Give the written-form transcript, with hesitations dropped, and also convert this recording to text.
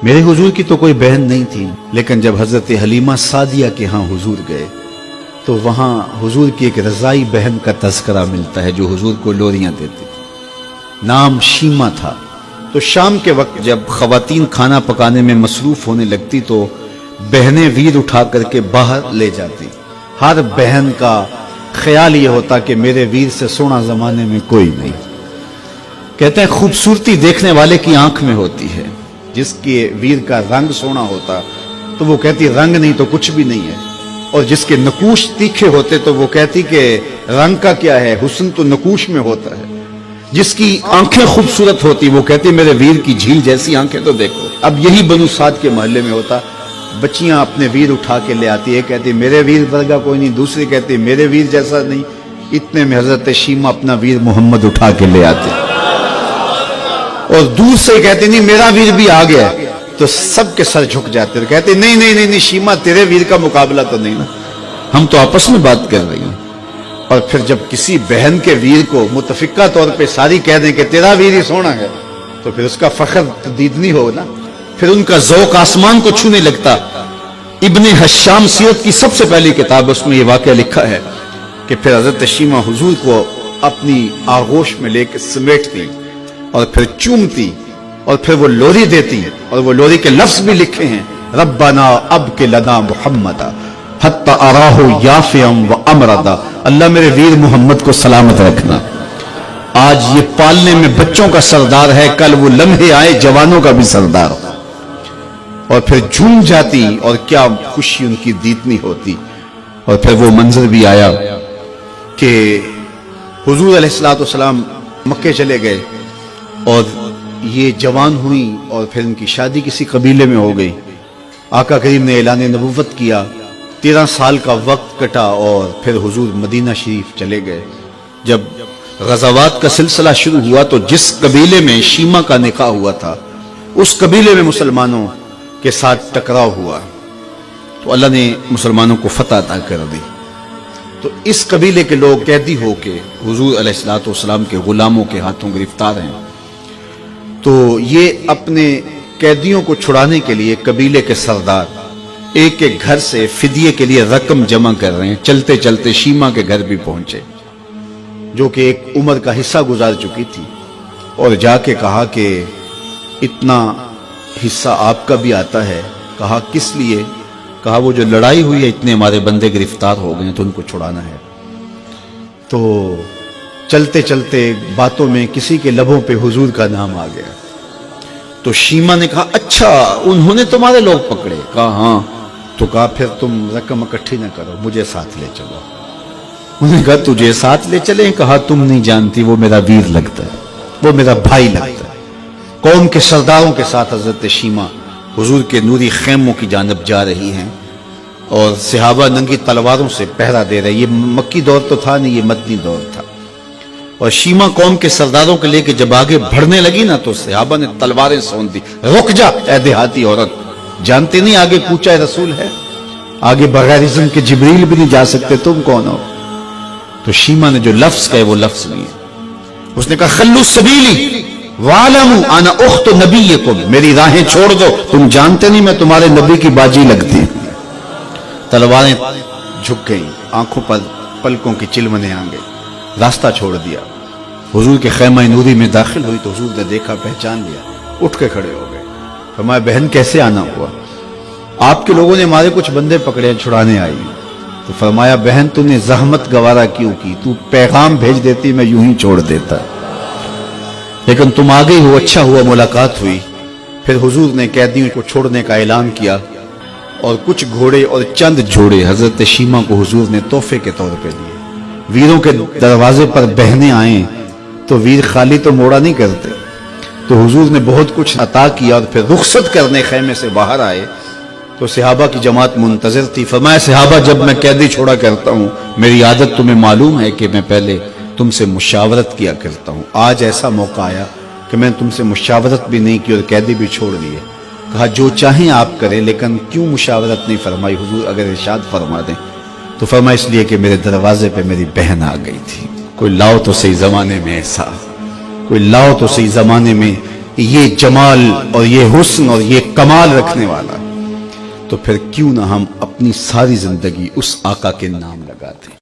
میرے हुजूर की तो कोई बहन नहीं थी, लेकिन जब हजरत हलीमा सादिया के यहाँ हुजूर गए तो वहाँ हुजूर की एक रजाई बहन का तज़किरा मिलता है जो हुजूर को लोरियां देती थी। नाम शीमा था। तो शाम के वक्त जब खवातीन खाना पकाने में मसरूफ होने लगती तो बहनें वीर उठा करके बाहर ले जाती। हर बहन का ख्याल ये होता कि मेरे वीर से सोना जमाने में कोई नहीं। कहते हैं खूबसूरती देखने वाले की आंख में होती है। जिसके वीर का रंग सोना होता तो वो कहती रंग नहीं तो कुछ भी नहीं है, और जिसके नकूश तीखे होते तो वो कहती कि रंग का क्या है, हुस्न तो नकूश में होता है। जिसकी आंखें खूबसूरत होती वो कहती मेरे वीर की झील जैसी आंखें तो देखो। अब यही बनु साद के मोहल्ले में होता। बच्चियां अपने वीर उठा के ले आती, एक कहती मेरे वीर वर्गा कोई नहीं, दूसरी कहती मेरे वीर जैसा नहीं। इतने में हजरत शीमा अपना वीर मोहम्मद उठा के ले आते और दूर से कहते नहीं मेरा वीर भी आ गया, तो सबके सर झुक जाते और कहते नहीं नहीं नहीं नहीं शीमा तेरे वीर का मुकाबला तो नहीं ना, हम तो आपस में बात कर रही हैं। और फिर जब किसी बहन के वीर को मुतफिका तौर पे सारी कह दें कि तेरा वीर ही सोना है तो फिर उसका फख्र तदीदनी हो ना, फिर उनका ज़ौक़ आसमान को छूने लगता। इब्ने हश्शाम सीरत की सबसे पहली किताब, उसमें यह वाक़या लिखा है कि फिर हजरत शीमा हुजूर को अपनी आगोश में लेकर समेटती और फिर चूमती और फिर वो लोरी देती, और वो लोरी के लफ्ज भी लिखे हैं, रब्बना अब के लना मुहम्मदा हत्ता अराहु याफियम व अमरदा। अल्लाह मेरे वीर मोहम्मद को सलामत रखना। आज ये पालने में बच्चों का सरदार है, कल वो लम्हे आए जवानों का भी सरदार। और फिर झूम जाती और क्या खुशी उनकी दीदनी होती। और फिर वो मंजर भी आया कि हुजूर अलैहिस्सलातु वस्सलाम मक्के चले गए और ये जवान हुई और फिर उनकी शादी किसी कबीले में हो गई। आका करीम ने ऐलान नबुव्वत किया, 13 साल का वक्त कटा और फिर हुजूर मदीना शरीफ चले गए। जब गज़ावात का सिलसिला शुरू हुआ तो जिस कबीले में शीमा का निकाह हुआ था उस कबीले में मुसलमानों के साथ टकराव हुआ तो अल्लाह ने मुसलमानों को फतह अता कर दी। तो इस कबीले के लोग कैदी होके हुजूर अलैहिस्सलातु वस्सलाम के गुलामों के हाथों गिरफ्तार हैं। तो ये अपने कैदियों को छुड़ाने के लिए कबीले के सरदार एक एक घर से फिदिये के लिए रकम जमा कर रहे हैं। चलते चलते शीमा के घर भी पहुंचे जो कि एक उम्र का हिस्सा गुजार चुकी थी, और जाके कहा कि इतना हिस्सा आपका भी आता है। कहा किस लिए? कहा वो जो लड़ाई हुई है इतने हमारे बंदे गिरफ्तार हो गए तो उनको छुड़ाना है। तो चलते चलते बातों में किसी के लबों पे हुजूर का नाम आ गया। तो शीमा ने कहा अच्छा उन्होंने तुम्हारे लोग पकड़े? कहा हाँ। तो कहा फिर तुम रकम इकट्ठी ना करो, मुझे साथ ले चलो। उन्होंने कहा तुझे साथ ले चले? कहा तुम नहीं जानती वो मेरा वीर लगता है, वो मेरा भाई लगता है। कौम के सरदारों के साथ हजरत शीमा हुजूर के नूरी खैमों की जानब जा रही हैं और सहाबा नंगी तलवारों से पहरा दे रहे। ये मक्की दौर तो था नहीं, ये मदनी दौर था। और शीमा कौम के सरदारों के लेके जब आगे बढ़ने लगी ना तो सहाबा ने तलवारें सौंप दी। रुक जा ए देहाती औरत, जानते नहीं आगे कूचा रसूल है, आगे बगैर इज़्न के जिब्रील भी नहीं जा सकते, तुम कौन हो? तो शीमा ने जो लफ्ज कहे वो लफ्ज नहीं है। उसने कहा खल्लू सबीली वालमू आना उख्त नबीयकुम, मेरी राहें छोड़ दो, तुम जानते नहीं मैं तुम्हारे नबी की बाजी लगती। तलवारें झुक गई, आंखों पर पलकों की चिलमने आ गई, रास्ता छोड़ दिया। हुजूर के खैमा नूरी में दाखिल हुई तो हुजूर ने देखा, पहचान लिया, उठ के खड़े हो गए। फरमाया बहन कैसे आना हुआ? आपके लोगों ने हमारे कुछ बंदे पकड़े, छुड़ाने आई। तो फरमाया बहन तूने जहमत गवारा क्यों की? तू पैगाम भेज देती मैं यूं ही छोड़ देता, लेकिन तुम आ गई हो, अच्छा हुआ मुलाकात हुई। फिर हुजूर ने कैदियों को छोड़ने का ऐलान किया और कुछ घोड़े और चंद जोड़े हजरत शीमा को हुजूर ने तोहफे के तौर पे दिए। वीरों के दरवाजे पर बहनें आए तो वीर खाली तो मोड़ा नहीं करते, तो हुजूर ने बहुत कुछ अता किया। और फिर रुखसत करने खैमे से बाहर आए तो सहाबा की जमात मुंतजर थी। फरमाया सहाबा जब मैं कैदी छोड़ा करता हूँ मेरी आदत तुम्हें मालूम है कि मैं पहले तुमसे मुशावरत किया करता हूँ। आज ऐसा मौका आया कि मैं तुमसे मुशावरत भी नहीं की और कैदी भी छोड़ दिए। कहा जो चाहें आप करें, लेकिन क्यों मुशावरत नहीं फरमाई हुजूर? अगर इरशाद फरमा दें। तो फरमा इसलिए कि मेरे दरवाजे पे मेरी बहन आ गई थी। कोई लाओ तो सही जमाने में ऐसा, कोई लाओ तो सही जमाने में یہ جمال اور یہ حسن اور یہ کمال رکھنے والا، تو پھر کیوں نہ ہم اپنی ساری زندگی اس آقا کے نام لگاتے ہیں۔